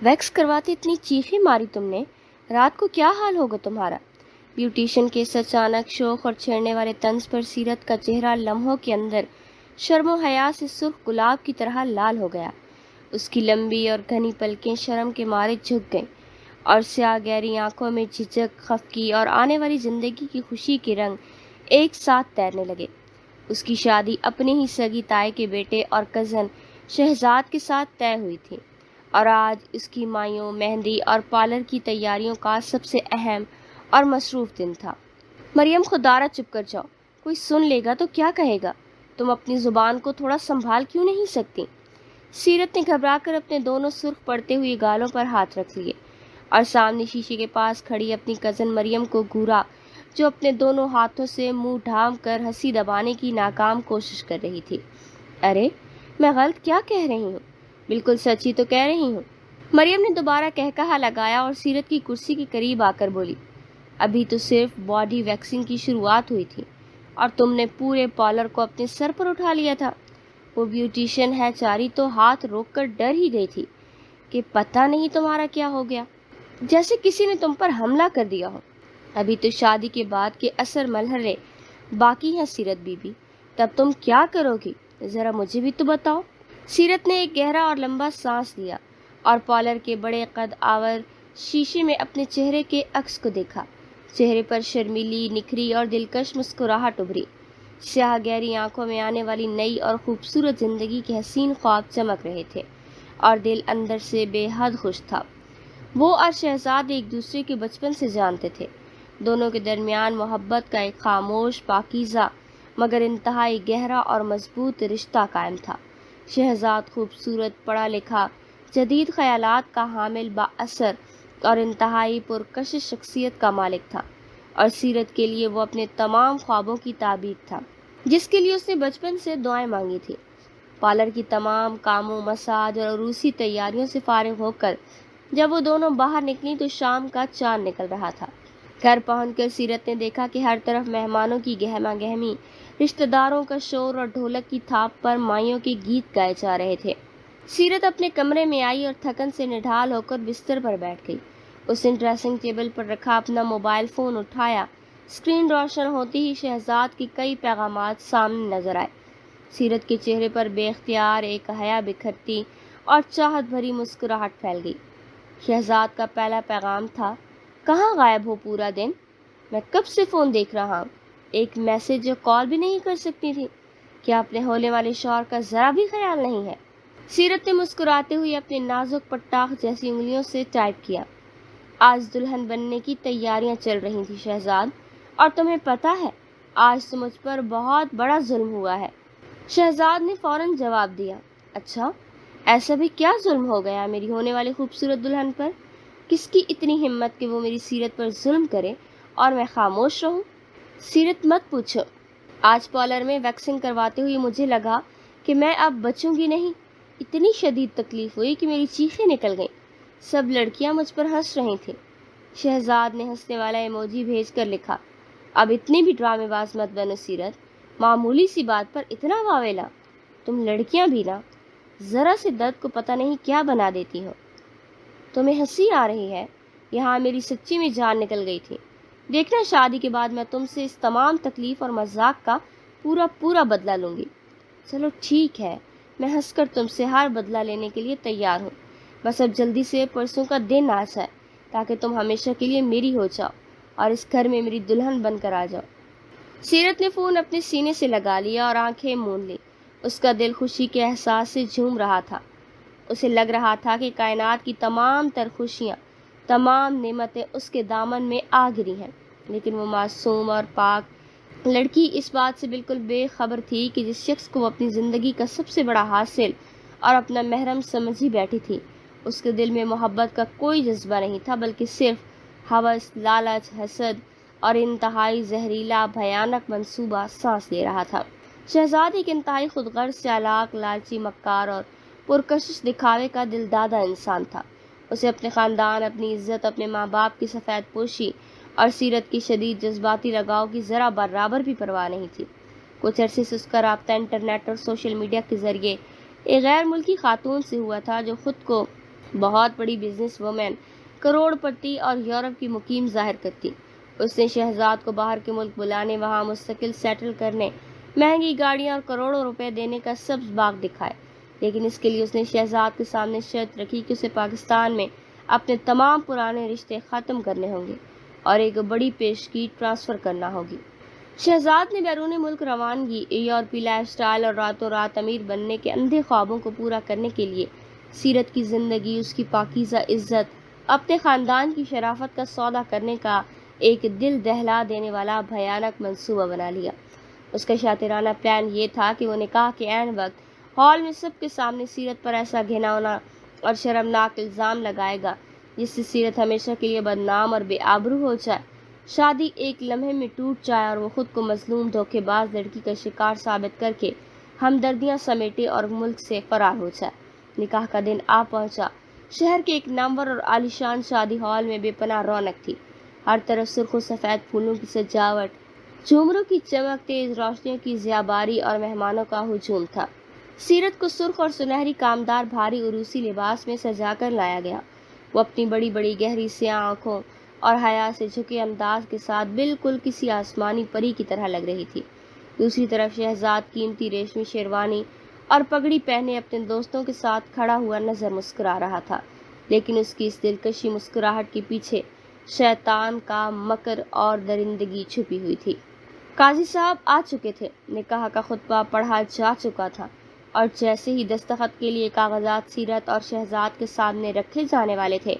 ویکس کرواتے اتنی چیخیں ماری تم نے، رات کو کیا حال ہوگا تمہارا؟ بیوٹیشین کے اس اچانک شوق اور چھیڑنے والے طنز پر سیرت کا چہرہ لمحوں کے اندر شرم و حیا سے سرخ گلاب کی طرح لال ہو گیا۔ اس کی لمبی اور گھنی پلکیں شرم کے مارے جھک گئیں اور سیاہ گہری آنکھوں میں جھجک، خفگی اور آنے والی زندگی کی خوشی کے رنگ ایک ساتھ تیرنے لگے۔ اس کی شادی اپنے ہی سگی تائی کے بیٹے اور کزن شہزاد کے ساتھ طے ہوئی تھی، اور آج اس کی مائیوں، مہندی اور پارلر کی تیاریوں کا سب سے اہم اور مصروف دن تھا۔ مریم خدارہ چپ کر جاؤ، کوئی سن لے گا تو کیا کہے گا؟ تم اپنی زبان کو تھوڑا سنبھال کیوں نہیں سکتی؟ سیرت نے گھبرا کر اپنے دونوں سرخ پڑتے ہوئے گالوں پر ہاتھ رکھ لیے اور سامنے شیشے کے پاس کھڑی اپنی کزن مریم کو گھورا، جو اپنے دونوں ہاتھوں سے منہ ڈھانپ کر ہنسی دبانے کی ناکام کوشش کر رہی تھی۔ ارے میں غلط کیا کہہ رہی ہوں؟ بالکل سچ ہی تو کہہ رہی ہوں، مریم نے دوبارہ کہا لگایا اور سیرت کی کرسی کے قریب آ کر بولی۔ ابھی تو صرف باڈی ویکسنگ کی شروعات ہوئی تھی اور تم نے پورے پارلر کو اپنے سر پر اٹھا لیا تھا۔ وہ بیوٹیشین ہے چاری تو ہاتھ روک کر ڈر ہی گئی تھی کہ پتہ نہیں تمہارا کیا ہو گیا، جیسے کسی نے تم پر حملہ کر دیا ہو۔ ابھی تو شادی کے بعد کے اثر ملحرے باقی ہیں سیرت بی بی، تب تم کیا کرو گی ذرا مجھے بھی تو بتاؤ۔ سیرت نے ایک گہرا اور لمبا سانس لیا اور پارلر کے بڑے قد آور شیشے میں اپنے چہرے کے عکس کو دیکھا۔ چہرے پر شرمیلی، نکھری اور دلکش مسکراہٹ ابھری۔ سیاہ گہری آنکھوں میں آنے والی نئی اور خوبصورت زندگی کے حسین خواب چمک رہے تھے اور دل اندر سے بے حد خوش تھا۔ وہ اور شہزاد ایک دوسرے کے بچپن سے جانتے تھے۔ دونوں کے درمیان محبت کا ایک خاموش، پاکیزہ مگر انتہائی گہرا اور مضبوط رشتہ قائم تھا۔ شہزاد خوبصورت، پڑھا لکھا، جدید خیالات کا حامل، بااثر اور انتہائی پرکشش شخصیت کا مالک تھا، اور سیرت کے لیے وہ اپنے تمام خوابوں کی تعبیر تھا، جس کے لیے اس نے بچپن سے دعائیں مانگی تھی۔ پارلر کی تمام کاموں، مساج اور عروسی تیاریوں سے فارغ ہو کر جب وہ دونوں باہر نکلیں تو شام کا چاند نکل رہا تھا۔ گھر پہنچ کر سیرت نے دیکھا کہ ہر طرف مہمانوں کی گہما گہمی، رشتہ داروں کا شور اور ڈھولک کی تھاپ پر مائیوں کے گیت گائے جا رہے تھے۔ سیرت اپنے کمرے میں آئی اور تھکن سے نڈھال ہو کر بستر پر بیٹھ گئی۔ اس نے ڈریسنگ ٹیبل پر رکھا اپنا موبائل فون اٹھایا۔ اسکرین روشن ہوتے ہی شہزاد کے کئی پیغامات سامنے نظر آئے۔ سیرت کے چہرے پر بے اختیار ایک حیا بکھرتی اور چاہت بھری مسکراہٹ پھیل گئی۔ شہزاد کا پہلا پیغام تھا، کہاں غائب ہو پورا دن؟ میں کب سے فون دیکھ رہا ہوں، ایک میسج یا کال بھی نہیں کر سکتی تھی؟ کیا اپنے ہونے والے شوہر کا ذرا بھی خیال نہیں ہے؟ سیرت نے مسکراتے ہوئے اپنے نازک پٹاخ جیسی انگلیوں سے ٹائپ کیا۔ آج دلہن بننے کی تیاریاں چل رہی تھی شہزاد، اور تمہیں پتہ ہے آج تو مجھ پر بہت بڑا ظلم ہوا ہے۔ شہزاد نے فوراً جواب دیا، اچھا ایسا بھی کیا ظلم ہو گیا میری ہونے والی خوبصورت دلہن پر؟ کس کی اتنی ہمت کہ وہ میری سیرت پر ظلم کرے اور میں خاموش رہوں؟ سیرت مت پوچھو، آج پارلر میں ویکسنگ کرواتے ہوئے مجھے لگا کہ میں اب بچوں گی نہیں۔ اتنی شدید تکلیف ہوئی کہ میری چیخیں نکل گئیں۔ سب لڑکیاں مجھ پر ہنس رہی تھیں۔ شہزاد نے ہنسنے والا ایموجی بھیج کر لکھا، اب اتنی بھی ڈرامے باز مت بنو سیرت، معمولی سی بات پر اتنا واویلا، تم لڑکیاں بھی نا ذرا سے درد کو پتہ نہیں کیا بنا دیتی ہو۔ تمہیں ہنسی آ رہی ہے، یہاں میری سچی میں جان نکل گئی تھی۔ دیکھنا شادی کے بعد میں تم سے اس تمام تکلیف اور مذاق کا پورا بدلہ لوں گی۔ چلو ٹھیک ہے، میں ہنس کر تم سے ہر بدلہ لینے کے لیے تیار ہوں، بس اب جلدی سے پرسوں کا دن آ جائے تاکہ تم ہمیشہ کے لیے میری ہو جاؤ اور اس گھر میں میری دلہن بن کر آ جاؤ۔ سیرت نے فون اپنے سینے سے لگا لیا اور آنکھیں مون لی۔ اس کا دل خوشی کے احساس سے جھوم رہا تھا۔ اسے لگ رہا تھا کہ کائنات کی تمام تر خوشیاں، تمام نعمتیں اس کے دامن میں آ گری ہیں، لیکن وہ معصوم اور پاک لڑکی اس بات سے بالکل بے خبر تھی کہ جس شخص کو وہ اپنی زندگی کا سب سے بڑا حاصل اور اپنا محرم سمجھی بیٹھی تھی، اس کے دل میں محبت کا کوئی جذبہ نہیں تھا، بلکہ صرف ہوس، لالچ، حسد اور انتہائی زہریلا بھیانک منصوبہ سانس لے رہا تھا۔ شہزاد ایک انتہائی خود غرض، چالاک، لالچی، مکار اور پرکشش دکھاوے کا دلدادہ انسان تھا۔ اسے اپنے خاندان، اپنی عزت، اپنے ماں باپ کی سفید پوشی اور سیرت کی شدید جذباتی لگاؤ کی ذرا برابر بھی پرواہ نہیں تھی۔ کچھ عرصے سے اس کا رابطہ انٹرنیٹ اور سوشل میڈیا کے ذریعے ایک غیر ملکی خاتون سے ہوا تھا جو خود کو بہت بڑی بزنس وومن، کروڑ پتی اور یورپ کی مقیم ظاہر کرتی۔ اس نے شہزاد کو باہر کے ملک بلانے، وہاں مستقل سیٹل کرنے، مہنگی گاڑیاں اور کروڑوں روپے دینے کا سبز باغ دکھائے، لیکن اس کے لیے اس نے شہزاد کے سامنے شرط رکھی کہ اسے پاکستان میں اپنے تمام پرانے رشتے ختم کرنے ہوں گے اور ایک بڑی پیشگی ٹرانسفر کرنا ہوگی۔ شہزاد نے بیرون ملک روانگی، یورپی لائف سٹائل اور راتوں رات امیر بننے کے اندھے خوابوں کو پورا کرنے کے لیے سیرت کی زندگی، اس کی پاکیزہ عزت، اپنے خاندان کی شرافت کا سودا کرنے کا ایک دل دہلا دینے والا بھیانک منصوبہ بنا لیا۔ اس کا شاطرانہ پلان یہ تھا کہ وہ نکاح کے عین وقت ہال میں سب کے سامنے سیرت پر ایسا گھناؤنا اور شرمناک الزام لگائے گا جس سے سیرت ہمیشہ کے لیے بدنام اور بے آبرو ہو جائے، شادی ایک لمحے میں ٹوٹ جائے اور وہ خود کو مظلوم دھوکے باز لڑکی کا شکار ثابت کر کے ہمدردیاں سمیٹے اور ملک سے فرار ہو جائے۔ نکاح کا دن آ پہنچا۔ شہر کے ایک نامور اور عالیشان شادی ہال میں بے پناہ رونق تھی۔ ہر طرف سرخ و سفید پھولوں کی سجاوٹ، جھومروں کی چمک، تیز روشنیوں کی ضیاباری اور مہمانوں کا ہجوم تھا۔ سیرت کو سرخ اور سنہری کامدار بھاری عروسی لباس میں سجا کر لایا گیا۔ وہ اپنی بڑی بڑی گہری سیاہ آنکھوں اور حیا سے جھکے انداز کے ساتھ بالکل کسی آسمانی پری کی طرح لگ رہی تھی۔ دوسری طرف شہزاد قیمتی ریشمی شیروانی اور پگڑی پہنے اپنے دوستوں کے ساتھ کھڑا ہوا نظر مسکرا رہا تھا، لیکن اس کی اس دلکشی مسکراہٹ کے پیچھے شیطان کا مکر اور درندگی چھپی ہوئی تھی۔ قاضی صاحب آ چکے تھے، نکاح کا خطبہ پڑھا جا چکا تھا، اور جیسے ہی دستخط کے لیے کاغذات سیرت اور شہزاد کے سامنے رکھے جانے والے تھے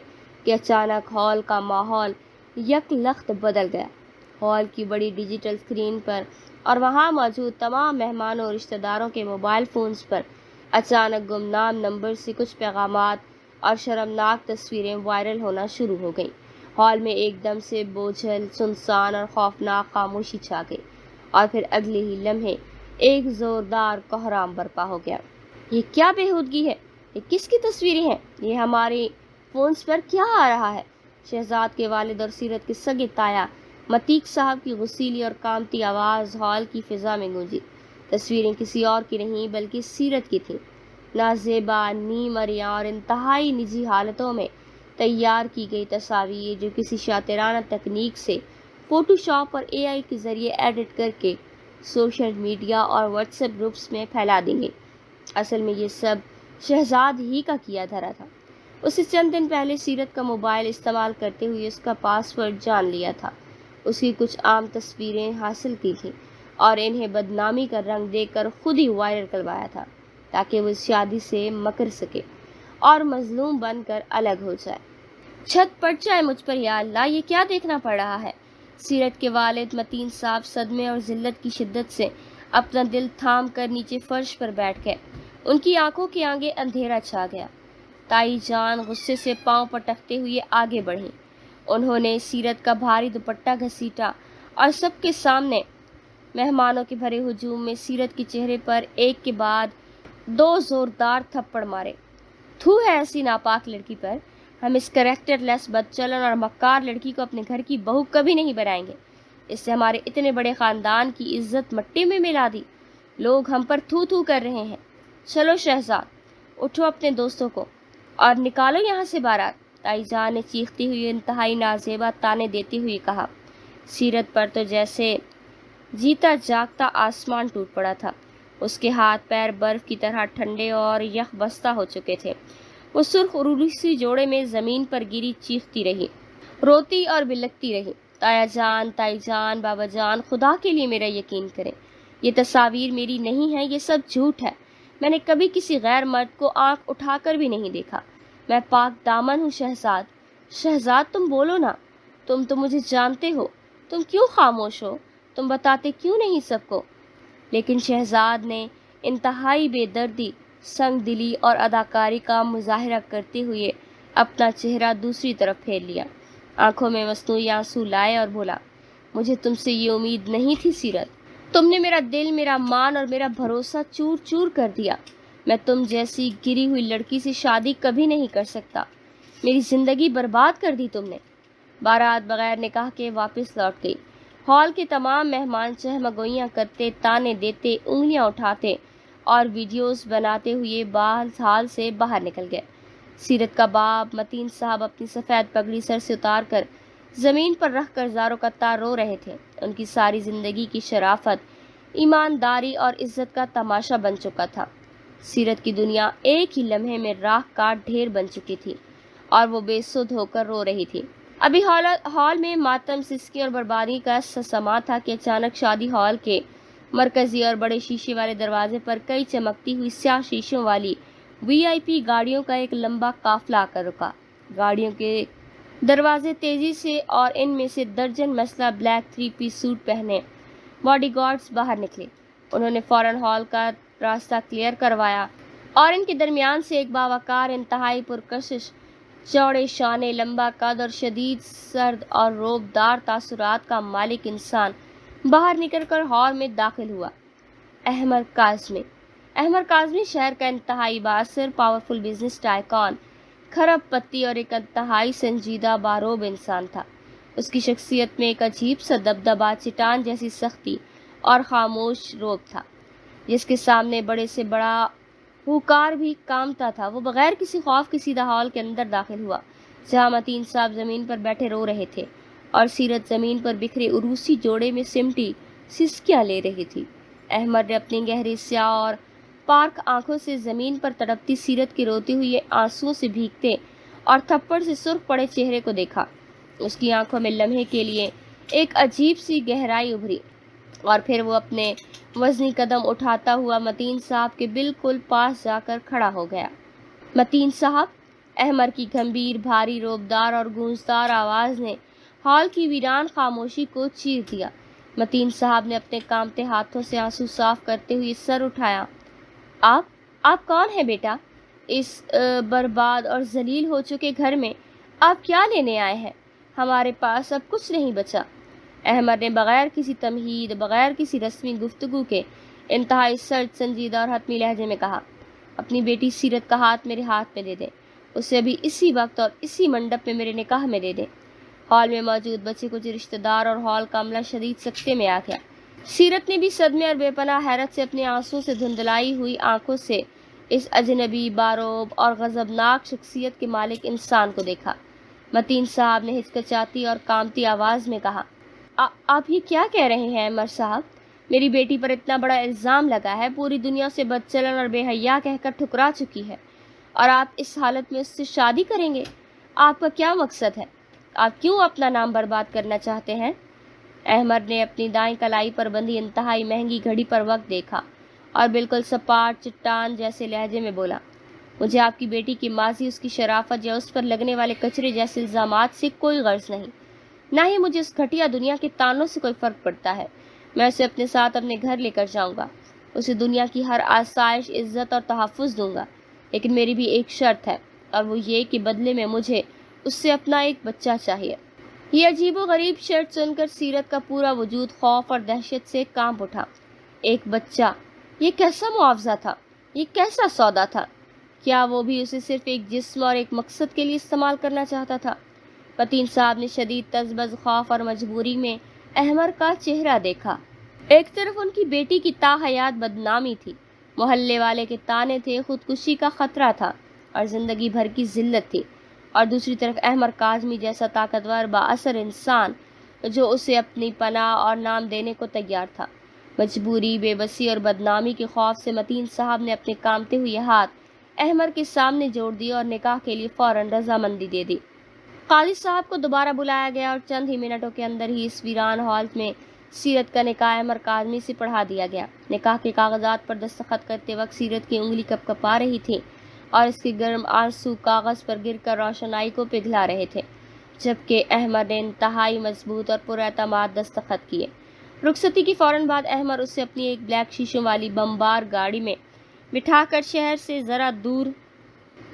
کہ اچانک ہال کا ماحول یک لخت بدل گیا۔ ہال کی بڑی ڈیجیٹل اسکرین پر اور وہاں موجود تمام مہمانوں اور رشتہ داروں کے موبائل فونز پر اچانک گمنام نمبر سے کچھ پیغامات اور شرمناک تصویریں وائرل ہونا شروع ہو گئیں۔ ہال میں ایک دم سے بوجھل، سنسان اور خوفناک خاموشی چھا گئی، اور پھر اگلے ہی لمحے ایک زوردار کوہرام برپا ہو گیا۔ یہ کیا بےہودگی ہے؟ یہ کس کی تصویریں ہیں؟ یہ ہمارے فونز پر کیا آ رہا ہے؟ شہزاد کے والد اور سیرت کے سگے تایا متیق صاحب کی غصیلی اور کامتی آواز ہال کی فضا میں گونجی۔ تصویریں کسی اور کی نہیں بلکہ سیرت کی تھیں، نازیبا، نیم عریاں اور انتہائی نجی حالتوں میں تیار کی گئی تصاویر جو کسی شاطرانہ تکنیک سے فوٹو شاپ اور اے آئی کے ذریعے ایڈٹ کر کے سوشل میڈیا اور واٹس ایپ گروپس میں پھیلا دیں گے۔ اصل میں یہ سب شہزاد ہی کا کیا دھرا تھا۔ اسے چند دن پہلے سیرت کا موبائل استعمال کرتے ہوئے اس کا پاس ورڈ جان لیا تھا، اس کی کچھ عام تصویریں حاصل کی تھیں اور انہیں بدنامی کا رنگ دے کر خود ہی وائرل کروایا تھا تاکہ وہ اس شادی سے مکر سکے اور مظلوم بن کر الگ ہو جائے۔ چھت پٹ جائے مجھ پر یا اللہ، یہ کیا دیکھنا پڑ رہا ہے؟ سیرت کے والد متین صاحب صدمے اور ذلت کی شدت سے اپنا دل تھام کر نیچے فرش پر بیٹھ گئے۔ ان کی آنکھوں کے آگے اندھیرا چھا گیا۔ تائی جان غصے سے پاؤں پٹکتے ہوئے آگے بڑھیں۔ انہوں نے سیرت کا بھاری دوپٹہ گھسیٹا اور سب کے سامنے مہمانوں کے بھرے ہجوم میں سیرت کے چہرے پر ایک کے بعد دو زوردار تھپڑ مارے۔ تھو ہے ایسی ناپاک لڑکی پر، ہم اس کریکٹر لیس بدچلن اور مکار لڑکی کو اپنے گھر کی بہو کبھی نہیں بنائیں گے۔ اس سے ہمارے اتنے بڑے خاندان کی عزت مٹی میں ملا دی۔ لوگ ہم پر تھو تھو کر رہے ہیں۔ چلو شہزاد، اٹھو اپنے دوستوں کو اور نکالو یہاں سے بارات، تائی جان نے چیختی ہوئی انتہائی نازیبا تانے دیتے ہوئے کہا۔ سیرت پر تو جیسے جیتا جاگتا آسمان ٹوٹ پڑا تھا۔ اس کے ہاتھ پیر برف کی طرح ٹھنڈے اور یخ بستہ ہو چکے تھے۔ وہ سرخ عروسی جوڑے میں زمین پر گری چیختی رہی، روتی اور بلکتی رہی۔ تائی جان، بابا جان، خدا کے لیے میرا یقین کریں، یہ تصاویر میری نہیں ہیں، یہ سب جھوٹ ہے۔ میں نے کبھی کسی غیر مرد کو آنکھ اٹھا کر بھی نہیں دیکھا۔ میں پاک دامن ہوں شہزاد۔ شہزاد تم بولو نا، تم تو مجھے جانتے ہو، تم کیوں خاموش ہو؟ تم بتاتے کیوں نہیں سب کو؟ لیکن شہزاد نے انتہائی بے دردی، سنگ دلی اور اداکاری کا مظاہرہ کرتے ہوئے اپنا چہرہ دوسری طرف پھیر لیا، آنکھوں میں مصنوعی آنسو لائے اور بولا، مجھے تم سے یہ امید نہیں تھی سیرت۔ تم نے میرا دل، میرا مان اور میرا بھروسہ چور چور کر دیا۔ میں تم جیسی گری ہوئی لڑکی سے شادی کبھی نہیں کر سکتا۔ میری زندگی برباد کر دی تم نے۔ بارات بغیر نکاح کے واپس لوٹ گئی۔ ہال کے تمام مہمان چہمگوئیاں کرتے، تانے دیتے، انگلیاں اٹھاتے اور ویڈیوز بناتے ہوئے ہال سے باہر نکل گئے۔ سیرت کا باپ متین صاحب اپنی سفید پگڑی سر سے اتار کر زمین پر رکھ کر زاروں کا تار رو رہے تھے۔ ان کی ساری زندگی کی شرافت، ایمانداری اور عزت کا تماشا بن چکا تھا۔ سیرت کی دنیا ایک ہی لمحے میں راکھ کاٹ ڈھیر بن چکی تھی اور وہ بے سدھ ہو کر رو رہی تھی۔ ابھی ہال میں ماتم، سسکی اور بربادی کا سما تھا کہ اچانک شادی ہال کے مرکزی اور بڑے شیشے والے دروازے پر کئی چمکتی ہوئی سیاہ شیشوں والی VIP گاڑیوں کا ایک لمبا قافلہ آ کر رکا۔ گاڑیوں کے دروازے تیزی سے اور ان میں سے درجن مسلح بلیک 3 پیس سوٹ پہنے باڈی گارڈز باہر نکلے۔ انہوں نے فوراً ہال کا راستہ کلیئر کروایا اور ان کے درمیان سے ایک باوقار، انتہائی پرکشش، چوڑے شانے، لمبا قد اور شدید سرد اور روبدار تاثرات کا مالک انسان باہر نکل کر ہال میں داخل ہوا۔ احمر کاظمی شہر کا انتہائی بااثر، پاورفل بزنس ٹائکون، کھرب پتی اور ایک انتہائی سنجیدہ باروب انسان تھا۔ اس کی شخصیت میں ایک عجیب سا دبدبا، چٹان جیسی سختی اور خاموش روب تھا جس کے سامنے بڑے سے بڑا ہوکار بھی کامتا تھا۔ وہ بغیر کسی خوف کے سیدھا ہال کے اندر داخل ہوا جہاں متین صاحب زمین پر بیٹھے رو رہے تھے اور سیرت زمین پر بکھرے عروسی جوڑے میں سمٹی سسکیاں لے رہی تھی۔ احمد نے اپنی گہری سیاہ اور پارک آنکھوں سے زمین پر تڑپتی سیرت کے روتے ہوئے آنسوؤں سے بھیگتے اور تھپڑ سے سرخ پڑے چہرے کو دیکھا۔ اس کی آنکھوں میں لمحے کے لیے ایک عجیب سی گہرائی ابھری اور پھر وہ اپنے وزنی قدم اٹھاتا ہوا متین صاحب کے بالکل پاس جا کر کھڑا ہو گیا۔ متین صاحب! احمد کی گمبھیر، بھاری، روبدار اور گونجدار آواز نے ہال کی ویران خاموشی کو چیر دیا۔ متین صاحب نے اپنے کانپتے ہاتھوں سے آنسو صاف کرتے ہوئے سر اٹھایا۔ آپ کون ہیں بیٹا؟ اس برباد اور ذلیل ہو چکے گھر میں آپ کیا لینے آئے ہیں؟ ہمارے پاس اب کچھ نہیں بچا۔ احمد نے بغیر کسی تمہید، بغیر کسی رسمی گفتگو کے انتہائی سرد، سنجیدہ اور حتمی لہجے میں کہا، اپنی بیٹی سیرت کا ہاتھ میرے ہاتھ میں دے دیں۔ اسے ابھی اسی وقت اور اسی منڈپ میں میرے نکاح میں دے دیں۔ ہال میں موجود بچے کچھ رشتہ دار اور ہال کا عملہ شدید سکتے میں آ گیا۔ سیرت نے بھی صدمے اور بے پناہ حیرت سے اپنے آنسوؤں سے دھندلائی ہوئی آنکھوں سے اس اجنبی، باروب اور غضبناک شخصیت کے مالک انسان کو دیکھا۔ متین صاحب نے ہچکچاتی اور کانپتی آواز میں کہا، آپ یہ کیا کہہ رہے ہیں احمد صاحب؟ میری بیٹی پر اتنا بڑا الزام لگا ہے، پوری دنیا سے بدچلن اور بے حیا کہہ کر ٹھکرا چکی ہے، اور آپ اس حالت میں اس سے شادی کریں گے؟ آپ کا کیا مقصد ہے؟ آپ کیوں اپنا نام برباد کرنا چاہتے ہیں؟ احمد نے اپنی دائیں کلائی پر بندھی انتہائی مہنگی گھڑی پر وقت دیکھا اور بالکل سپاٹ، چٹان جیسے لہجے میں بولا، مجھے آپ کی بیٹی کی ماضی، اس کی شرافت یا اس پر لگنے والے کچرے جیسے الزامات سے کوئی غرض نہیں، نہ ہی مجھے اس گھٹیا دنیا کے تانوں سے کوئی فرق پڑتا ہے۔ میں اسے اپنے ساتھ اپنے گھر لے کر جاؤں گا، اسے دنیا کی ہر آسائش، عزت اور تحفظ دوں گا، لیکن میری بھی ایک شرط ہے، اور وہ یہ کہ بدلے میں مجھے اس سے اپنا ایک بچہ چاہیے۔ یہ عجیب و غریب شرط سن کر سیرت کا پورا وجود خوف اور دہشت سے کانپ اٹھا۔ ایک بچہ! یہ کیسا معاوضہ تھا؟ یہ کیسا سودا تھا؟ کیا وہ بھی اسے صرف ایک جسم اور ایک مقصد کے لیے استعمال کرنا چاہتا تھا؟ متین صاحب نے شدید تذبذب، خوف اور مجبوری میں احمد کا چہرہ دیکھا۔ ایک طرف ان کی بیٹی کی تاحیات بدنامی تھی، محلے والے کے طعنے تھے، خودکشی کا خطرہ تھا اور زندگی بھر کی ذلت تھی، اور دوسری طرف احمد کاظمی جیسا طاقتور، بااثر انسان جو اسے اپنی پناہ اور نام دینے کو تیار تھا۔ مجبوری، بے بسی اور بدنامی کے خوف سے متین صاحب نے اپنے کانپتے ہوئے ہاتھ احمد کے سامنے جوڑ دیے اور نکاح کے لیے فوراً رضامندی دے دی۔ قاضی صاحب کو دوبارہ بلایا گیا اور چند ہی منٹوں کے اندر ہی اس ویران ہال میں سیرت کا نکاح احمد کاظمی سے پڑھا دیا گیا۔ نکاح کے کاغذات پر دستخط کرتے وقت سیرت کی انگلی کپکپا رہی تھی اور اس کے گرم آنسو کاغذ پر گر کر روشنائی کو پگھلا رہے تھے، جبکہ احمد نے انتہائی مضبوط اور پراعتماد دستخط کیے۔ رخصتی کی فوراً بعد احمد اسے اپنی ایک بلیک شیشوں والی بمبار گاڑی میں بٹھا کر شہر سے ذرا دور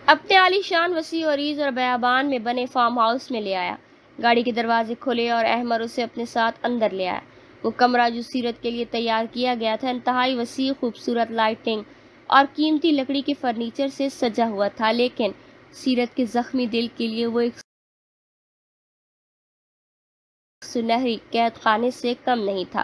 اپنے عالی شان، وسیع و عریض اور بیابان میں بنے فارم ہاؤس میں لے آیا۔ گاڑی کے دروازے کھلے اور احمد اسے اپنے ساتھ اندر لے آیا۔ وہ کمرہ جو سیرت کے لیے تیار کیا گیا تھا انتہائی وسیع، خوبصورت لائٹنگ اور قیمتی لکڑی کے فرنیچر سے سجا ہوا تھا، لیکن سیرت کے زخمی دل کے لیے وہ ایک سنہری قید خانے سے کم نہیں تھا۔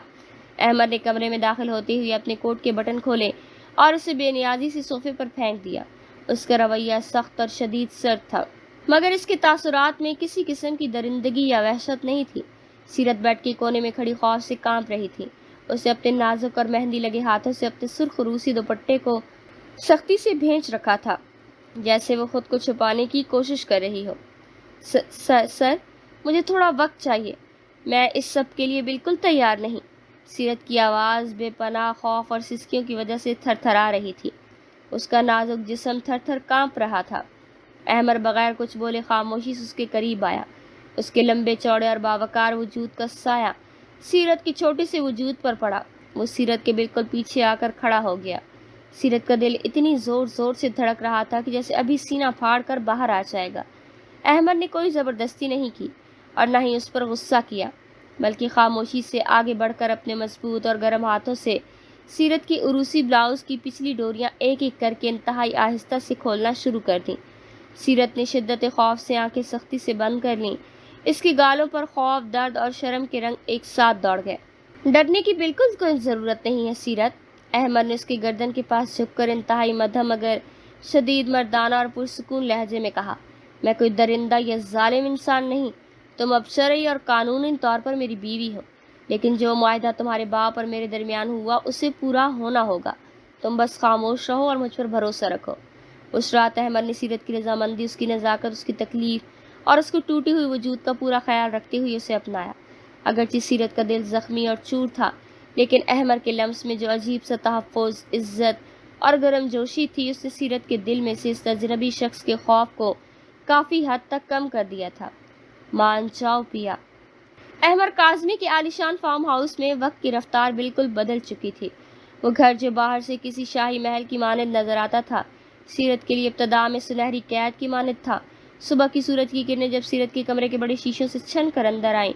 احمد نے کمرے میں داخل ہوتے ہوئے اپنے کوٹ کے بٹن کھولے اور اسے بے نیازی سے صوفے پر پھینک دیا۔ اس کا رویہ سخت اور شدید سرد تھا، مگر اس کے تاثرات میں کسی قسم کی درندگی یا وحشت نہیں تھی۔ سیرت بیڈ کے کونے میں کھڑی خوف سے کانپ رہی تھی۔ اسے اپنے نازک اور مہندی لگے ہاتھوں سے اپنے سرخ روسی دوپٹے کو سختی سے بھینچ رکھا تھا، جیسے وہ خود کو چھپانے کی کوشش کر رہی ہو۔ سر، مجھے تھوڑا وقت چاہیے، میں اس سب کے لیے بالکل تیار نہیں۔ سیرت کی آواز بے پناہ خوف اور سسکیوں کی وجہ سے تھر تھرا رہی تھی۔ اس کا نازک جسم تھر تھر کانپ رہا تھا۔ احمد بغیر کچھ بولے خاموشی سے اس کے قریب آیا۔ اس کے لمبے چوڑے اور باوقار وجود کا سایہ سیرت کے چھوٹے سے وجود پر پڑا۔ وہ سیرت کے بالکل پیچھے آ کر کھڑا ہو گیا۔ سیرت کا دل اتنی زور زور سے دھڑک رہا تھا کہ جیسے ابھی سینہ پھاڑ کر باہر آ جائے گا۔ احمد نے کوئی زبردستی نہیں کی اور نہ ہی اس پر غصہ کیا، بلکہ خاموشی سے آگے بڑھ کر اپنے مضبوط اور گرم ہاتھوں سے سیرت کی عروسی بلاؤز کی پچھلی ڈوریاں ایک ایک کر کے انتہائی آہستہ سے کھولنا شروع کر دیں۔ سیرت نے شدت خوف سے آنکھیں سختی سے بند کر لیں۔ اس کے گالوں پر خوف، درد اور شرم کے رنگ ایک ساتھ دوڑ گئے۔ ڈرنے کی بالکل کوئی ضرورت نہیں ہے سیرت، احمد نے اس کی گردن کے پاس جھک کر انتہائی مدھم مگر شدید مردانہ اور پرسکون لہجے میں کہا۔ میں کوئی درندہ یا ظالم انسان نہیں، تم اب شرعی اور قانونی طور پر میری بیوی ہو، لیکن جو معاہدہ تمہارے باپ اور میرے درمیان ہوا اسے پورا ہونا ہوگا۔ تم بس خاموش رہو اور مجھ پر بھروسہ رکھو۔ اس رات احمد نے سیرت کی رضامندی، اس کی نزاکت، اس کی تکلیف اور اس کو ٹوٹی ہوئی وجود کا پورا خیال رکھتے ہوئے اسے اپنایا۔ اگرچہ سیرت کا دل زخمی اور چور تھا، لیکن احمد کے لمس میں جو عجیب سا تحفظ، عزت اور گرم جوشی تھی، اس نے سیرت کے دل میں سے اس اجنبی شخص کے خوف کو کافی حد تک کم کر دیا تھا۔ مان جاؤ پیا۔ احمد کاظمی کے عالیشان فارم ہاؤس میں وقت کی رفتار بالکل بدل چکی تھی۔ وہ گھر جو باہر سے کسی شاہی محل کی مانند نظر آتا تھا، سیرت کے لیے ابتدا میں سنہری قید کی مانند تھا۔ صبح کی سورج کی کرنیں جب سیرت کے کمرے کے بڑے شیشوں سے چھن کر اندر آئیں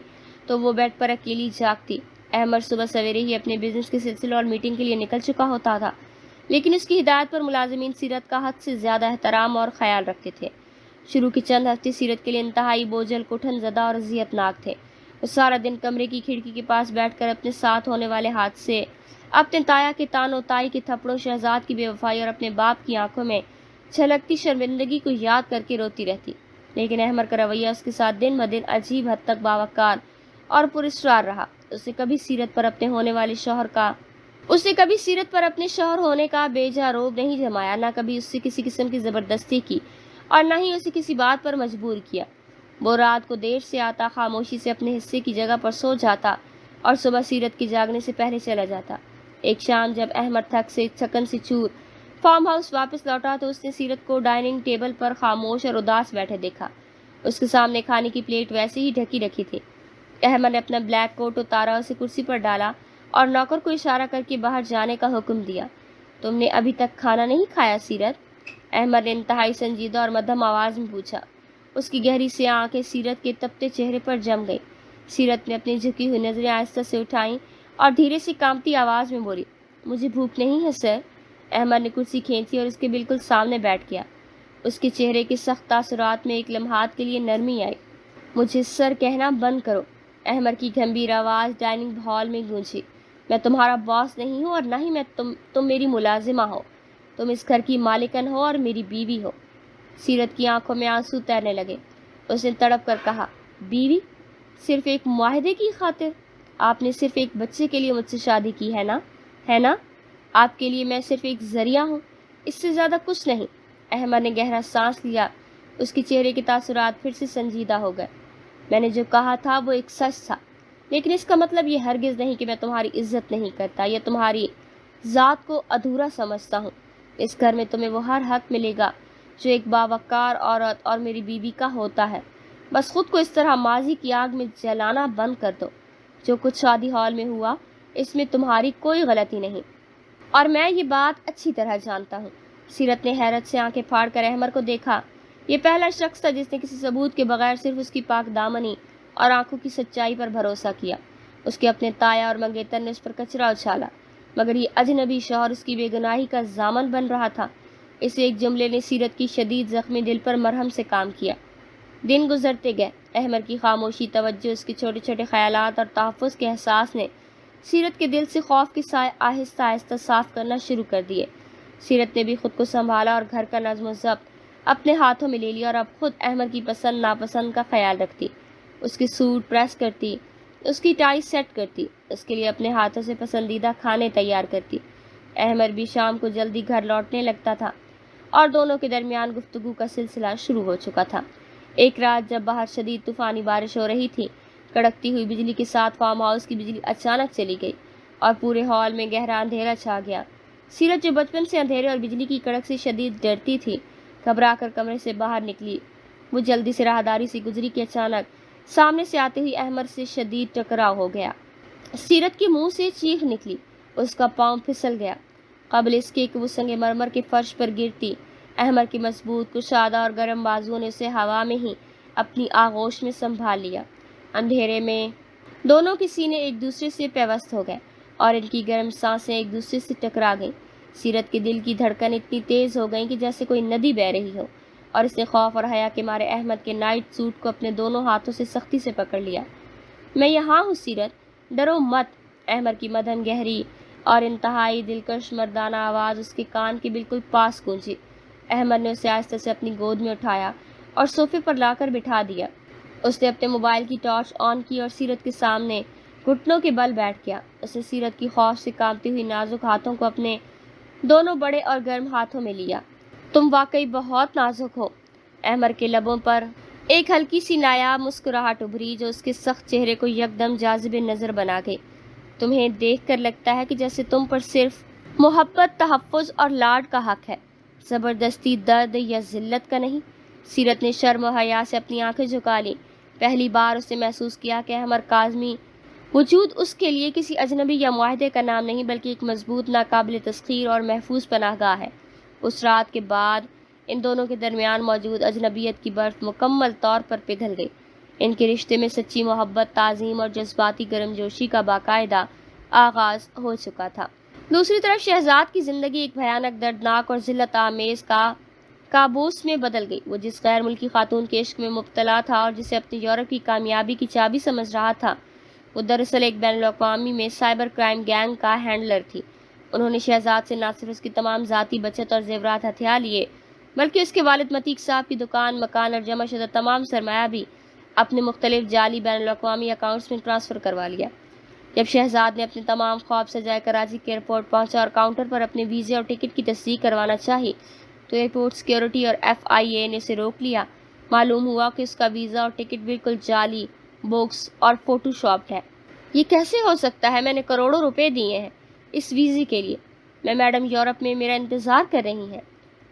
تو وہ بیڈ پر اکیلی جاگتی۔ احمد صبح سویرے ہی اپنے بزنس کے سلسلوں اور میٹنگ کے لیے نکل چکا ہوتا تھا، لیکن اس کی ہدایت پر ملازمین سیرت کا حد سے زیادہ احترام اور خیال رکھتے تھے۔ شروع کے چند ہفتے سیرت کے لیے انتہائی بوجھل، کٹھن زدہ اور اذیت ناک تھے۔ وہ سارا دن کمرے کی کھڑکی کے پاس بیٹھ کر اپنے ساتھ ہونے والے حادثے، اپنے تایا کے تانوں، تائی کے تھپڑوں، شہزاد کی بے وفائی اور اپنے باپ کی آنکھوں میں چھلکتی شرمندگی کو یاد کر کے روتی رہتی۔ لیکن احمد کا رویہ اس کے ساتھ دن بدن عجیب حد تک باوقار اور پراسرار رہا۔ اسے کبھی سیرت پر اپنے شوہر ہونے کا بیجا روب نہیں جمایا، نہ کبھی اس سے کسی قسم کی زبردستی کی اور نہ ہی اسے کسی بات پر مجبور کیا۔ وہ رات کو دیر سے آتا، خاموشی سے اپنے حصے کی جگہ پر سو جاتا اور صبح سیرت کے جاگنے سے پہلے چلا جاتا۔ ایک شام جب احمد تھکن سے چور فارم ہاؤس واپس لوٹا تو اس نے سیرت کو ڈائننگ ٹیبل پر خاموش اور اداس بیٹھے دیکھا۔ اس کے سامنے کھانے کی پلیٹ ویسے ہی ڈھکی رکھی تھی۔ احمد نے اپنا بلیک کوٹ اتارا، اسے کرسی پر ڈالا اور نوکر کو اشارہ کر کے باہر جانے کا حکم دیا۔ تم نے ابھی تک کھانا نہیں کھایا سیرت؟ احمد نے انتہائی سنجیدہ اور مدھم آواز میں پوچھا۔ اس کی گہری سی آنکھیں سیرت کے تپتے چہرے پر جم گئی۔ سیرت نے اپنی جھکی ہوئی نظریں آہستہ سے اٹھائیں اور دھیرے سے کانپتی آواز میں بولی، مجھے بھوک نہیں ہے سر۔ احمد نے کرسی کھینچی اور اس کے بالکل سامنے بیٹھ گیا۔ اس کے چہرے کے سخت تاثرات میں ایک لمحات کے لیے نرمی آئی۔ مجھے سر کہنا بند کرو، احمد کی گمبھیر آواز ڈائننگ ہال میں گونجی۔ میں تمہارا باس نہیں ہوں اور نہ ہی تم میری ملازمہ ہو، تم اس گھر کی مالکن ہو اور میری بیوی ہو۔ سیرت کی آنکھوں میں آنسو تیرنے لگے۔ اس نے تڑپ کر کہا، بیوی؟ صرف ایک معاہدے کی خاطر؟ آپ نے صرف ایک بچے کے لیے مجھ سے شادی کی ہے نا؟ آپ کے لیے میں صرف ایک ذریعہ ہوں، اس سے زیادہ کچھ نہیں۔ احمد نے گہرا سانس لیا۔ اس کے چہرے کے تاثرات پھر سے سنجیدہ ہو گئے۔ میں نے جو کہا تھا وہ ایک سچ تھا، لیکن اس کا مطلب یہ ہرگز نہیں کہ میں تمہاری عزت نہیں کرتا یا تمہاری ذات کو ادھورا سمجھتا ہوں۔ اس گھر میں تمہیں وہ ہر حق ملے گا جو ایک باوقار عورت اور میری بیوی کا ہوتا ہے۔ بس خود کو اس طرح ماضی کی آگ میں جلانا بند کر دو۔ جو کچھ شادی ہال میں ہوا اس میں تمہاری کوئی غلطی نہیں، اور میں یہ بات اچھی طرح جانتا ہوں۔ سیرت نے حیرت سے آنکھیں پھاڑ کر احمد کو دیکھا۔ یہ پہلا شخص تھا جس نے کسی ثبوت کے بغیر صرف اس کی پاک دامنی اور آنکھوں کی سچائی پر بھروسہ کیا۔ اس کے اپنے تایا اور منگیتر نے اس پر کچرا اچھالا، مگر یہ اجنبی شوہر اس کی بے گناہی کا ضامن بن رہا تھا۔ اس ایک جملے نے سیرت کی شدید زخمی دل پر مرہم سے کام کیا۔ دن گزرتے گئے۔ احمد کی خاموشی، توجہ، اس کے چھوٹے چھوٹے خیالات اور تحفظ کے احساس نے سیرت کے دل سے خوف کے سائے آہستہ آہستہ صاف کرنا شروع کر دیے۔ سیرت نے بھی خود کو سنبھالا اور گھر کا نظم و ضبط اپنے ہاتھوں میں لے لیا اور اب خود احمد کی پسند ناپسند کا خیال رکھتی، اس کی سوٹ پریس کرتی، اس کی ٹائی سیٹ کرتی، اس کے لیے اپنے ہاتھوں سے پسندیدہ کھانے تیار کرتی۔ احمد بھی شام کو جلدی گھر لوٹنے لگتا تھا اور دونوں کے درمیان گفتگو کا سلسلہ شروع ہو چکا تھا۔ ایک رات جب باہر شدید طوفانی بارش ہو رہی تھی، کڑکتی ہوئی بجلی کے ساتھ فارم ہاؤس کی بجلی اچانک چلی گئی اور پورے ہال میں گہرا اندھیرا چھا گیا۔ سیرت جو بچپن سے اندھیرے اور بجلی کی کڑک سے شدید ڈرتی تھی، گھبرا کر کمرے سے باہر نکلی۔ وہ جلدی سے راہداری سے گزری کہ اچانک سامنے سے آتے ہوئی احمد سے شدید ٹکراؤ ہو گیا۔ سیرت کے منہ سے چیخ نکلی، اس کا پاؤں پھسل گیا۔ قبل اس کے کہ وہ سنگ مرمر کے فرش پر گرتی، احمد کی مضبوط کشادہ اور گرم بازوؤں نے اسے ہوا میں ہی اپنی آغوش میں سنبھال لیا۔ اندھیرے میں دونوں کے سینے ایک دوسرے سے پیوست ہو گئے اور ان کی گرم سانسیں ایک دوسرے سے ٹکرا گئیں۔ سیرت کے دل کی دھڑکن اتنی تیز ہو گئی کہ جیسے کوئی ندی بہہ رہی ہو، اور اس نے خوف اور حیا کے مارے احمد کے نائٹ سوٹ کو اپنے دونوں ہاتھوں سے سختی سے پکڑ لیا۔ میں یہاں ہوں سیرت، ڈرو مت۔ احمد کی مدھم گہری اور انتہائی دلکش مردانہ آواز اس کے کان کے بالکل پاس گونجی۔ احمد نے اسے آہستہ سے اپنی گود میں اٹھایا اور صوفے پر لا کر بٹھا دیا۔ اس نے اپنے موبائل کی ٹارچ آن کی اور سیرت کے سامنے گھٹنوں کے بل بیٹھ گیا۔ اس نے سیرت کی خوف سے کانپتی ہوئی نازک ہاتھوں کو اپنے دونوں بڑے اور گرم ہاتھوں میں لیا۔ تم واقعی بہت نازک ہو۔ احمد کے لبوں پر ایک ہلکی سی نایاب مسکراہٹ ابھری جو اس کے سخت چہرے کو یکدم جاذب نظر بنا گئی۔ تمہیں دیکھ کر لگتا ہے کہ جیسے تم پر صرف محبت، تحفظ اور لاڈ کا حق ہے، زبردستی، درد یا ذلت کا نہیں۔ سیرت نے شرم و حیا سے اپنی آنکھیں جھکا لی۔ پہلی بار اس نے محسوس کیا کہ احمد کاظمی وجود اس کے لیے کسی اجنبی یا معاہدے کا نام نہیں بلکہ ایک مضبوط، ناقابل تسخیر اور محفوظ پناہ گاہ ہے۔ اس رات کے بعد ان دونوں کے درمیان موجود اجنبیت کی برف مکمل طور پر پگھل گئی۔ ان کے رشتے میں سچی محبت، تعظیم اور جذباتی گرمجوشی کا باقاعدہ آغاز ہو چکا تھا۔ دوسری طرف شہزاد کی زندگی ایک بھیانک، دردناک اور ذلت آمیز کابوس میں بدل گئی۔ وہ جس غیر ملکی خاتون کے عشق میں مبتلا تھا اور جسے اپنی یورپ کی کامیابی کی چابی سمجھ رہا تھا، وہ دراصل ایک بین الاقوامی میں سائبر کرائم گینگ کا ہینڈلر تھی۔ انہوں نے شہزاد سے نہ صرف اس کی تمام ذاتی بچت اور زیورات ہتھیا لیے بلکہ اس کے والد متیق صاحب کی دکان، مکان اور جمع شدہ تمام سرمایہ بھی اپنے مختلف جعلی بین الاقوامی اکاؤنٹس میں ٹرانسفر کروا لیا۔ جب شہزاد نے اپنے تمام خواب سجائے کراچی کے ایئرپورٹ پہنچا اور کاؤنٹر پر اپنے ویزے اور ٹکٹ کی تصدیق کروانا چاہی تو ایئرپورٹ سیکیورٹی اور FIA نے اسے روک لیا۔ معلوم ہوا کہ اس کا ویزا اور ٹکٹ بالکل جعلی، بوکس اور فوٹو شاپڈ ہے۔ یہ کیسے ہو سکتا ہے؟ میں نے کروڑوں روپے دیے ہیں اس ویزے کے لیے۔ میں میڈم یورپ میں میرا انتظار کر رہی ہیں۔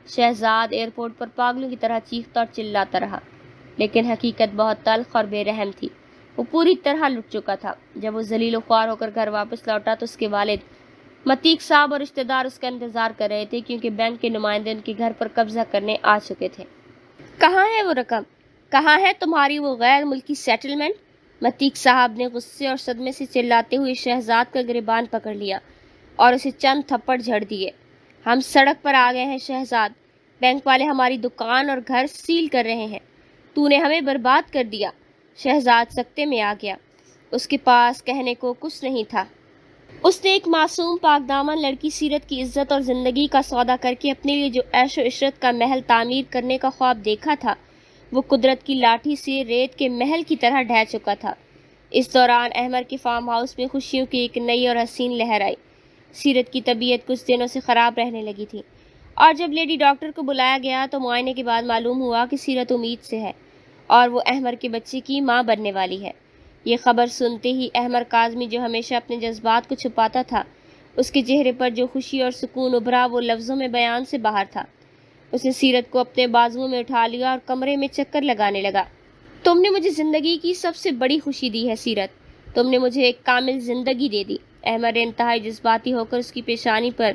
شہزاد ایئرپورٹ پر پاگلوں کی طرح چیختا اور چلاتا رہا، لیکن حقیقت بہت تلخ اور بے رحم تھی۔ وہ پوری طرح لٹ چکا تھا۔ جب وہ ذلیل و خوار ہو کر گھر واپس لوٹا تو اس کے والد متیق صاحب اور رشتہ دار اس کا انتظار کر رہے تھے کیونکہ بینک کے نمائندے ان کے گھر پر قبضہ کرنے آ چکے تھے۔ کہاں ہے وہ رقم؟ کہاں ہے تمہاری وہ غیر ملکی سیٹلمنٹ؟ متیق صاحب نے غصے اور صدمے سے چلاتے ہوئے شہزاد کا گریبان پکڑ لیا اور اسے چند تھپڑ جھڑ دیے۔ ہم سڑک پر آ گئے ہیں شہزاد، بینک والے ہماری دکان اور گھر سیل کر رہے ہیں، تو نے ہمیں برباد کر دیا۔ شہزاد سکتے میں آ گیا۔ اس کے پاس کہنے کو کچھ نہیں تھا۔ اس نے ایک معصوم پاک دامن لڑکی سیرت کی عزت اور زندگی کا سودا کر کے اپنے لیے جو عیش و عشرت کا محل تعمیر کرنے کا خواب دیکھا تھا، وہ قدرت کی لاٹھی سے ریت کے محل کی طرح ڈھہ چکا تھا۔ اس دوران احمد کے فارم ہاؤس میں خوشیوں کی ایک نئی اور حسین لہر آئی۔ سیرت کی طبیعت کچھ دنوں سے خراب رہنے لگی تھی اور جب لیڈی ڈاکٹر کو بلایا گیا تو معائنے کے بعد معلوم ہوا کہ سیرت امید سے ہے اور وہ احمد کے بچے کی ماں بننے والی ہے۔ یہ خبر سنتے ہی احمد کاظمی جو ہمیشہ اپنے جذبات کو چھپاتا تھا، اس کے چہرے پر جو خوشی اور سکون ابھرا وہ لفظوں میں بیان سے باہر تھا۔ اس نے سیرت کو اپنے بازوؤں میں اٹھا لیا اور کمرے میں چکر لگانے لگا۔ تم نے مجھے زندگی کی سب سے بڑی خوشی دی ہے سیرت، تم نے مجھے ایک کامل زندگی دے دی۔ احمد نے انتہائی جذباتی ہو کر اس کی پیشانی پر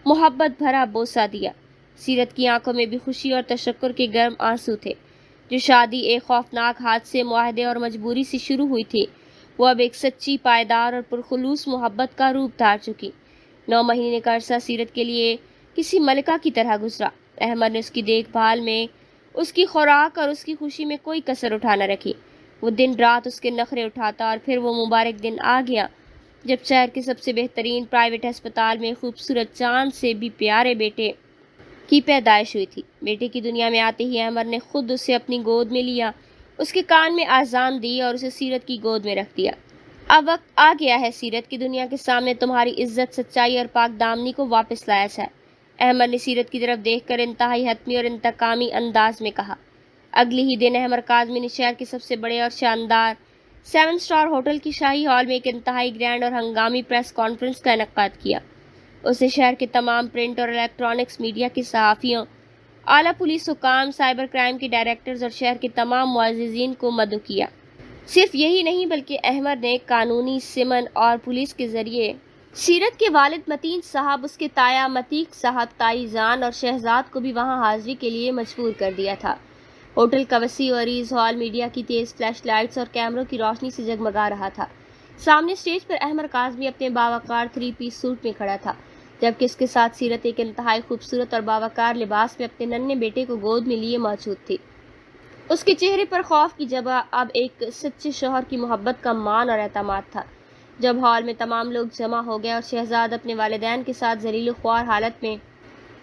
محبت بھرا بوسہ دیا۔ سیرت کی آنکھوں میں بھی خوشی اور تشکر کے گرم آنسو تھے۔ جو شادی ایک خوفناک حادثے، معاہدے اور مجبوری سے شروع ہوئی تھی، وہ اب ایک سچی، پائیدار اور پرخلوص محبت کا روپ دھار چکی۔ 9 مہینے کا عرصہ سیرت کے لیے کسی ملکہ کی طرح گزرا۔ احمد نے اس کی دیکھ بھال میں، اس کی خوراک اور اس کی خوشی میں کوئی کسر اٹھا نہ رکھی۔ وہ دن رات اس کے نخرے اٹھاتا اور پھر وہ مبارک دن آ گیا جب شہر کے سب سے بہترین پرائیویٹ ہسپتال میں خوبصورت چاند سے بھی پیارے بیٹے کی پیدائش ہوئی تھی۔ بیٹے کی دنیا میں آتے ہی احمد نے خود اسے اپنی گود میں لیا، اس کے کان میں آذان دی اور اسے سیرت کی گود میں رکھ دیا۔ اب وقت آ گیا ہے سیرت کی دنیا کے سامنے تمہاری عزت، سچائی اور پاک دامنی کو واپس لایا جائے۔ احمد نے سیرت کی طرف دیکھ کر انتہائی حتمی اور انتقامی انداز میں کہا۔ اگلی ہی دن احمد کاظمی نے شہر کے سب سے بڑے اور شاندار 7 اسٹار ہوٹل کی شاہی ہال میں ایک انتہائی گرینڈ اور ہنگامی پریس کانفرنس کا انعقاد کیا۔ اس نے شہر کے تمام پرنٹ اور الیکٹرانکس میڈیا کے صحافیوں، اعلیٰ پولیس حکام، سائبر کرائم کے ڈائریکٹرز اور شہر کے تمام معززین کو مدعو کیا۔ صرف یہی نہیں بلکہ احمد نے قانونی سمن اور پولیس کے ذریعے سیرت کے والد متین صاحب، اس کے تایا متیق صاحب، تائی جان اور شہزاد کو بھی وہاں حاضری کے لیے مجبور کر دیا تھا۔ ہوٹل کا وسیع و عریض ہال میڈیا کی تیز فلیش لائٹس اور کیمروں کی روشنی سے جگمگا رہا تھا۔ سامنے اسٹیج پر احمد کاظمی اپنے باوقار 3 پیس سوٹ میں کھڑا تھا، جبکہ اس کے ساتھ سیرت ایک انتہائی خوبصورت اور باوقار لباس میں اپنے ننھے بیٹے کو گود میں لیے موجود تھی۔ اس کے چہرے پر خوف کی جگہ اب ایک سچے شوہر کی محبت کا مان اور اعتماد تھا۔ جب ہال میں تمام لوگ جمع ہو گئے اور شہزاد اپنے والدین کے ساتھ ذلیل و خوار حالت میں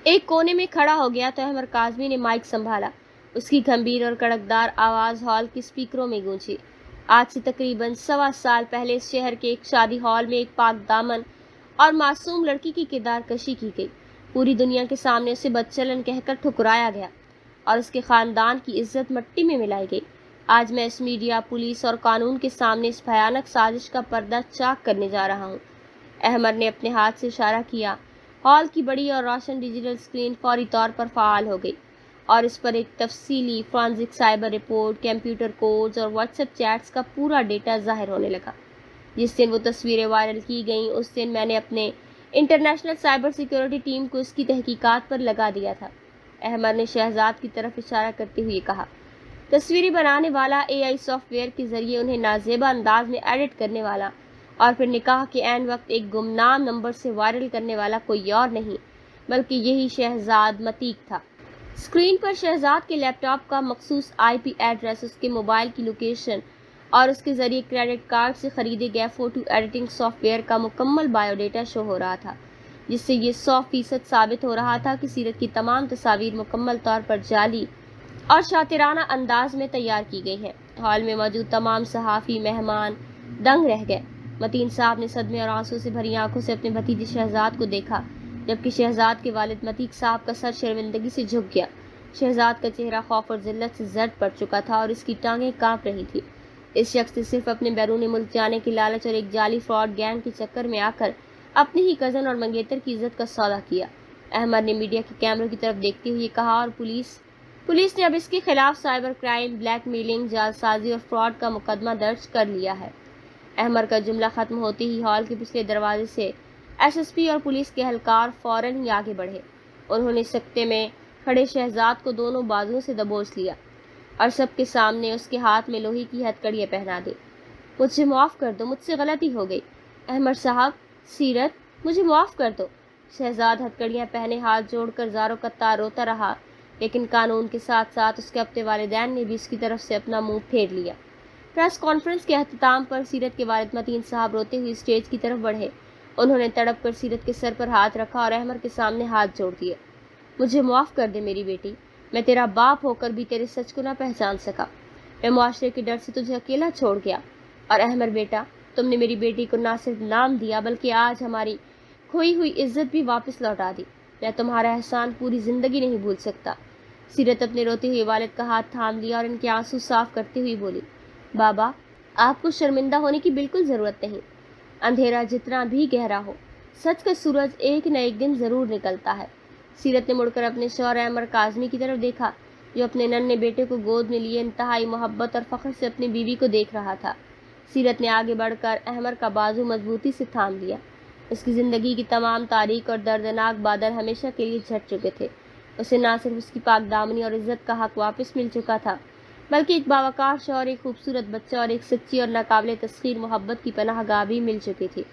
ایک کونے میں کھڑا ہو گیا تو احمد کاظمی نے مائک سنبھالا۔ اس کی گھمبیر اور کڑکدار آواز ہال کے اسپیکروں میں گونجی۔ آج سے تقریباً 1.25 سال پہلے اس شہر کے ایک شادی ہال میں ایک پاک دامن اور معصوم لڑکی کی کردار کشی کی گئی۔ پوری دنیا کے سامنے اسے بدچلن کہہ کر ٹھکرایا گیا اور اس کے خاندان کی عزت مٹی میں ملائی گئی۔ آج میں اس میڈیا، پولیس اور قانون کے سامنے اس بھیانک سازش کا پردہ چاک کرنے جا رہا ہوں۔ احمد نے اپنے ہاتھ سے اشارہ کیا۔ ہال کی بڑی اور روشن ڈیجیٹل اسکرین فوری طور پر فعال ہو گئی اور اس پر ایک تفصیلی forensic cyber report, computer codes اور واٹس ایپ چیٹس کا پورا ڈیٹا ظاہر ہونے لگا۔ جس دن وہ تصویریں وائرل کی گئیں اس دن میں نے اپنے انٹرنیشنل سائبر سیکیورٹی ٹیم کو اس کی تحقیقات پر لگا دیا تھا۔ احمد نے شہزاد کی طرف اشارہ کرتے ہوئے کہا۔ تصویریں بنانے والا AI سافٹ ویئر کے ذریعے انہیں نازیبا انداز میں ایڈٹ کرنے والا اور پھر نے کہا کہ عین وقت ایک گمنام نمبر سے وائرل کرنے والا کوئی اور نہیں بلکہ یہی شہزاد متیق تھا۔ اسکرین پر شہزاد کے لیپ ٹاپ کا مخصوص IP ایڈریس، اس کے موبائل کی لوکیشن اور اس کے ذریعے کریڈٹ کارڈ سے خریدے گئے فوٹو ایڈیٹنگ سافٹ ویئر کا مکمل بایو ڈیٹا شو ہو رہا تھا، جس سے یہ 100% ثابت ہو رہا تھا کہ سیرت کی تمام تصاویر مکمل طور پر جعلی اور شاطرانہ انداز میں تیار کی گئی ہیں۔ ہال میں موجود تمام صحافی مہمان دنگ رہ گئے۔ متین صاحب نے صدمے اور آنسو سے بھری آنکھوں سے اپنے بھتیجے شہزاد کو دیکھا، جبکہ شہزاد کے والد متیق صاحب کا سر شرمندگی سے جھک گیا۔ شہزاد کا چہرہ خوف اور ذلت سے زرد پڑ چکا تھا اور اس کی ٹانگیں کانپ رہی تھی۔ اس شخص نے صرف اپنے بیرون ملک جانے کی لالچ اور ایک جعلی فراڈ گینگ کے چکر میں آ کر اپنی ہی کزن اور منگیتر کی عزت کا سودا کیا۔ احمد نے میڈیا کے کیمروں کی طرف دیکھتے ہوئے کہا، اور پولیس نے اب اس کے خلاف سائبر کرائم، بلیک میلنگ، جعلسازی اور فراڈ کا مقدمہ درج کر لیا ہے۔ احمد کا جملہ ختم ہوتے ہی ہال کے پچھلے دروازے سے SSP اور پولیس کے اہلکار فوراً ہی آگے بڑھے۔ انہوں نے سکتے میں کھڑے شہزاد کو دونوں بازوؤں سے دبوچ لیا اور سب کے سامنے اس کے ہاتھ میں لوہے کی ہتکڑیاں پہنا دی۔ مجھے معاف کر دو، مجھ سے غلطی ہو گئی۔ احمد صاحب، سیرت، مجھے معاف کر دو۔ شہزاد ہتکڑیاں پہنے ہاتھ جوڑ کر زاروں قطار روتا رہا، لیکن قانون کے ساتھ ساتھ اس کے اپنے والدین نے بھی اس کی طرف سے اپنا منہ پھیر لیا۔ پریس کانفرنس کے اختتام پر سیرت کے والد متین صاحب روتے ہوئے اسٹیج کی طرف بڑھے۔ انہوں نے تڑپ کر سیرت کے سر پر ہاتھ رکھا اور احمد کے سامنے ہاتھ جوڑ دیے۔ مجھے معاف کر دے میری بیٹی، میں تیرا باپ ہو کر بھی تیرے سچ کو نہ پہچان سکا۔ میں معاشرے کے ڈر سے تجھے اکیلا چھوڑ گیا، اور احمد بیٹا، تم نے میری بیٹی کو نہ صرف نام دیا بلکہ آج ہماری کھوئی ہوئی عزت بھی واپس لوٹا دی۔ میں تمہارا احسان پوری زندگی نہیں بھول سکتا۔ سیرت اپنے روتے ہوئے والد کا ہاتھ تھام لیا اور ان کے آنسو صاف کرتے ہوئے بولی، بابا، آپ کو شرمندہ ہونے کی بالکل ضرورت نہیں۔ اندھیرا جتنا بھی گہرا ہو، سچ کا سورج ایک نہ ایک دن ضرور نکلتا ہے۔ سیرت نے مڑ کر اپنے شوہر احمد کاظمی کی طرف دیکھا، جو اپنے ننھے بیٹے کو گود میں لیے انتہائی محبت اور فخر سے اپنی بیوی کو دیکھ رہا تھا۔ سیرت نے آگے بڑھ کر احمد کا بازو مضبوطی سے تھام لیا۔ اس کی زندگی کی تمام تاریک اور دردناک بادل ہمیشہ کے لیے جھٹ چکے تھے۔ اسے نہ صرف اس کی پاک دامنی اور عزت کا حق واپس مل چکا تھا، بلکہ ایک باوقار شوہر، ایک خوبصورت بچہ اور ایک سچی اور ناقابل تسخیر محبت کی پناہ گاہ بھی مل چکی تھی۔